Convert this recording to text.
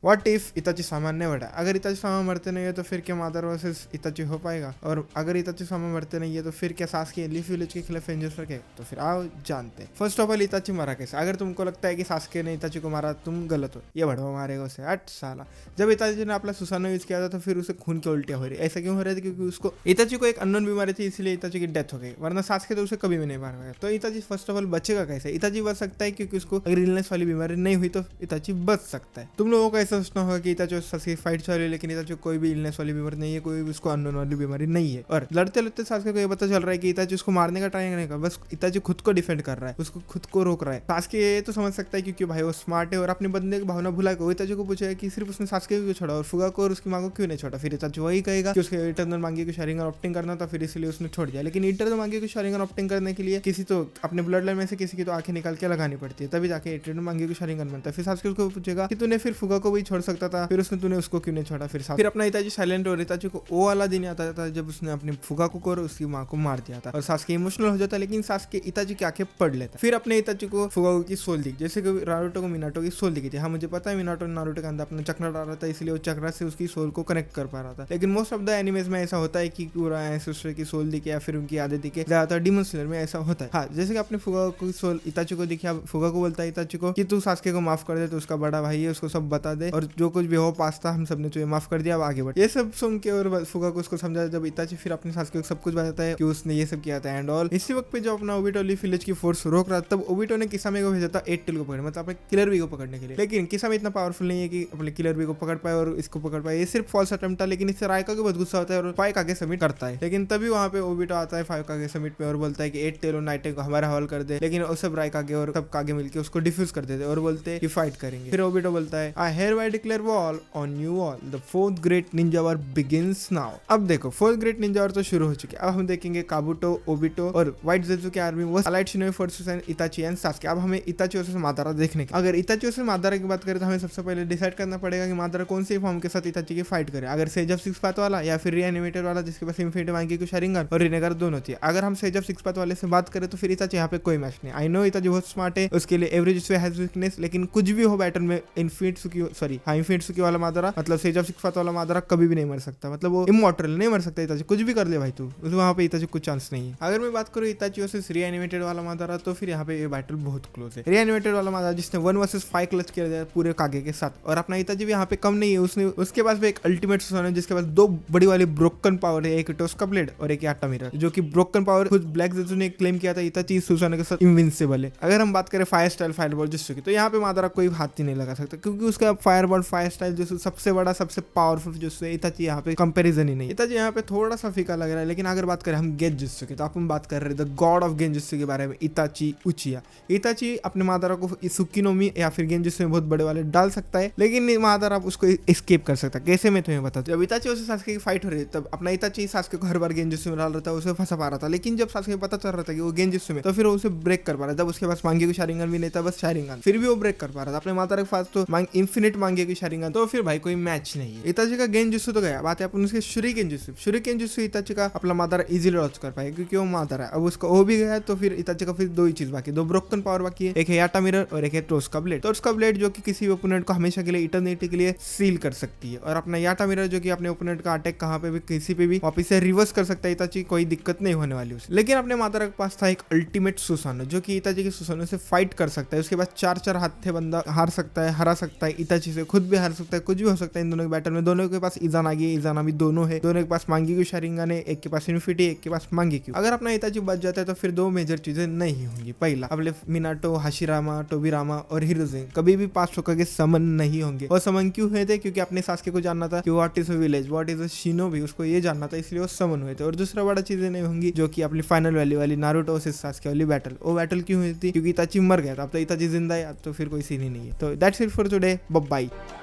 What if इताची सामान्य बढ़ा, अगर इताची सामा मरते नहीं है तो फिर क्या मादर वर्सेस इताची हो पाएगा, और अगर इताची सामा मरते नहीं है तो फिर क्या सास्के लीफ विलेज के खिलाफ एंजल्स रखे। तो फिर आओ जानते हैं। फर्स्ट ऑफ ऑल इताची मारा कैसे। अगर तुमको लगता है कि सास्के ने इताची को मारा, तुम गलत हो, ये बढ़वा मारेगा उसे। 8 साल जब इताची ने अपना सुसानो यूज किया था तो फिर उसे खून की उल्टियां हो रही। ऐसा क्यों हो रहा था? क्योंकि उसको इताची को एक अननोन बीमारी थी, इसलिए इताची की डेथ हो गई, वरना सास्के तो उसे कभी भी नहीं मार पाएगा। तो इताची फर्स्ट ऑफ ऑल बचेगा कैसे? इताची बच सकता है क्योंकि उसको अगर इलनेस वाली बीमारी नहीं हुई तो इताची बच सकता है। तुम लोगों को ऐसा सोचना होगा कि इताची सास्के फाइट चल रही है, लेकिन इताची कोई भी इलनेस वाली बीमारी नहीं है, कोई भी उसको अननोन वाली बीमारी नहीं है। और लड़ते लड़ते सास्के को ये पता चल रहा है कि इताची उसको मारने का ट्राई नहीं कर, बस इताची खुद को डिफेंड कर रहा है, उसको खुद को रोक रहा है। सास्के ये तो समझ सकता है क्योंकि भाई वो स्मार्ट है और अपने बंदे की भावना भुला के इताची को पूछेगा कि सिर्फ उसने सास्के को क्यों छोड़ा और फुगा को और उसकी मां को क्यों नहीं छोड़ा। फिर इताची वही कहेगा कि उसके इटर्नल मांगी को शारिंगन ऑप्टिंग करना था, फिर इसलिए उसने छोड़ दिया। लेकिन इटर्नल मांगी को शारिंगन ऑप्टिंग करने के लिए किसी तो अपने ब्लड लाइन में से किसी की तो आंखें निकाल के लगानी पड़ती है, तभी जाके इटर्नल मांगी को शारिंगन बनता है। फिर सास्के उसको पूछेगा कि तूने फिर फुगा को भी छोड़ सकता था, फिर उसने तूने उसको क्यों नहीं छोड़ा। फिर अपना इताची साइलेंट और इताची को वो वाला दिन आता था जब उसने अपनी फुगा को और उसकी मां को मार दिया था, और सास्के इमोशनल हो जाता, लेकिन सास्के इताची की आंखें पढ़ लेता। फिर अपने इताची को फुगाको की सोल दी, जैसे कि नारुतो को मिनाटो की सोल दिखी थी। हाँ मुझे पता है मिनाटो ने नारुतो के अंदर अपना चक्रा डाला था, इसलिए वो चक्रा से उसकी सोल को कनेक्ट कर पा रहा था। लेकिन मोस्ट ऑफ द एनिमेज में ऐसा होता है कि पूरा एंसेस्टर की सोल दिखे या फिर उनकी यादें दिखे, ज्यादातर डीमन स्लेयर में ऐसा होता है। हाँ जैसे कि अपने फुगाको की सोल इताची को दिखी, फुगाको बोलता है इताची को कि तू सास्के को माफ कर दे, तो उसका बड़ा भाई है, उसको सब बता दे, और जो कुछ भी हो पास था हम सबने तुझे माफ कर दिया, अब आगे बढ़। ये सब सुन के और फुगाको उसको समझा जब इताची फिर अपने सास्के को सब कुछ बताता है कि उसने ये सब किया था एंड ऑल। इसी वक्त पे जो अपना ओबिटो लीफ विलेज की फोर्स रोक रहा, तब ओबिटो ने किसामे को भेजा था 8 टेल को पकड़ने, मतलब अपने किलर बी को पकड़ने के लिए। लेकिन किसामे इतना पावरफुल नहीं है कि अपने किलर बी को पकड़ पाए और इसको पकड़ पाए। ये सिर्फ फॉल्स अटेम्प्ट था, लेकिन इससे रायका को बहुत गुस्सा होता है और 5 आगे सबमिट करता है। लेकिन तभी वहां पे ओबिटो आता है 5 आगे सबमिट पे और बोलता है कि 8 टेल और 9 टेल को हमारा हवाल कर दे। लेकिन वो सब रायका आगे और सब कागे मिलकर उसको डिफ्यूज कर देते और बोलते कि फाइट करेंगे। फिर ओबिटो बोलता है I hereby declare war on you all, the 4th great ninja war begins now. अब देखो 4th ग्रेट निंजा वॉर तो शुरू हो चुकी है। अब हम देखेंगे काबुटो, ओबिटो और व्हाइट ज़ेज़ु की army versus allied shinobi forces and इताची and Sasuke. अब हमें इताची वर्सेस मादारा देखने की। अगर इताची वर्सेस मादारा की बात करें तो हमें सबसे पहले डिसाइड करना पड़ेगा कि मादारा कौन सी फॉर्म के साथ इताची की फाइट करे, अगर सेज ऑफ 6 पाथ वाला या फिर रीएनिमेटेड वाला जिसके पास इन्फिनिटी मांगी को शारिंगन और रिनेगर दोनों थी। अगर हम सेज ऑफ 6 पाथ वाले से बात करें तो फिर इताची यहाँ पे कोई मैच नहीं। आई नो इताची बहुत स्मार्ट है, उसके लिए एवरेज हैज वीकनेस, लेकिन कुछ भी हो बैटल में इन्फिनिटी वाला मादारा मतलब सेज ऑफ 6 पाथ वाला मादारा कभी भी नहीं मर सकता, मतलब वो इमॉर्टल नहीं मर सकता। इताची कुछ भी कर ले भाई तू, वहां पे इताची कुछ चांस नहीं है। अगर मैं बात करूँ इताची वर्सेस रीएनिमेटेड वाला मादारा तो फिर यहाँ पे ये बैटल बहुत क्लोज है। रीएनिमेटेड वाला मादारा जिसने 1 वर्सेस 5 क्लच किया जाए पूरे कागे के साथ, और अपना इताची भी यहाँ पे कम नहीं है, उसके पास भी एक अल्टीमेट सुसानो है जिसके पास 2 बड़ी वाली ब्रोकन पावर है, एक टोस्का ब्लेड और एक याटा मिरर, जो कि ब्रोकन पावर खुद ब्लैक ज़ेज़ु ने क्लेम किया था इताची सुसानो के साथ इनविंसिबल है। अगर हम बात करें फायर स्टाइल फायरबॉल जिससे की, तो यहाँ पे मादारा कोई हाथ ही नहीं लगा सकता क्योंकि उसका फायरबॉल फायर स्टाइल जो सबसे बड़ा सबसे पावरफुल जिससे इताची यहाँ पे कंपेरिजन ही नहीं। इताची यहाँ पे थोड़ा सा फीका लग रहा है। लेकिन अगर बात करें हम गेंजुत्सु की, तो अपन बात कर रहे थे द गॉड ऑफ गेंजुत्सु के बारे में, इताची उचिया। इताची अपने मादारा को सुकिनोमी या फिर गेंजुत्सु में बहुत बड़े वाले डाल सकता है, लेकिन मादारा उसको एस्केप कर सकता है। कैसे मैं तुम्हें बताता हूं। जब इताची और सास्के की फाइट हो रही है तब अपना इताची सास्के को हर बार गेंजुत्सु में डाल रहा था, उसे फंसा पा रहा था। लेकिन जब सास्के को पता चल रहा था कि वो गेंजुत्सु में, तो फिर उसे ब्रेक कर पा रहा था। जब उसके पास मांगे की शारिंगन भी नहीं था, बस शारिंगन, फिर भी वो ब्रेक कर पा रहा था। अपने मादारा के पास तो इंफिनिट मांगे की शारिंगन, तो फिर भाई कोई मैच नहीं है। इताची का गेंजुत्सु तो गया, बात है अपन उसके शुरिकेन जुत्सु इताची का अपना मादारा इजीली लॉन्च कर पाएगा क्योंकि वो मादारा है। अब उसका वो भी गया तो फिर इताची का फिर 2 ही चीज बाकी, 2 ब्रोकन पावर बाकी है, एक है याटा मिरर और एक है टोस्का ब्लेड। टोस्का ब्लेड जो कि किसी भी ओपोनेंट को हमेशा के लिए इटर्निटी के लिए सील कर सकती है, और अपना याटा मिरर जो कि अपने ओपोनेंट का अटैक कहाँ पे भी किसी पे भी वापस से रिवर्स कर सकता है। इताची कोई दिक्कत नहीं होने वाली उसे। लेकिन अपने मादारा के पास था एक अल्टीमेट सुसानो जो कि इताची के सुसानो से फाइट कर सकता है। उसके बाद 4 हाथे बंदा हार सकता है, हरा सकता है इताची से, खुद भी हार सकता है, कुछ भी हो सकता है इन दोनों के बैटल में। दोनों के पास इजानागी है, इजानामी दोनों है, दोनों के पास मांगी की शारिंगन है, एक के पास इन्फिनिटी, एक के पास मांगी की। अगर अपना इताची बच जाता है तो फिर 2 मेजर चीजें नहीं होंगी। पहला, अपने मिनाटो, हाशिरामा, टोबिरामा और हिरोजिन कभी भी 5 होकर समन नहीं होंगे। और समन क्यों हुए थे? क्योंकि अपने सास्के को जानना था कि what is a village, what is a shinobi, उसको ये जानना था, इसलिए वो समन हुए थे। और दूसरा बड़ा चीजें नहीं होंगी जो कि अपनी फाइनल वैल्यू वाली नारुतो से सास्के वाली बैटल, वो बैटल क्यों हुई थी? क्योंकि इताची मर गया था, अब तो इताची जिंदा है, अब तो फिर कोई सीन ही नहीं है। तो that's it for today, bye bye.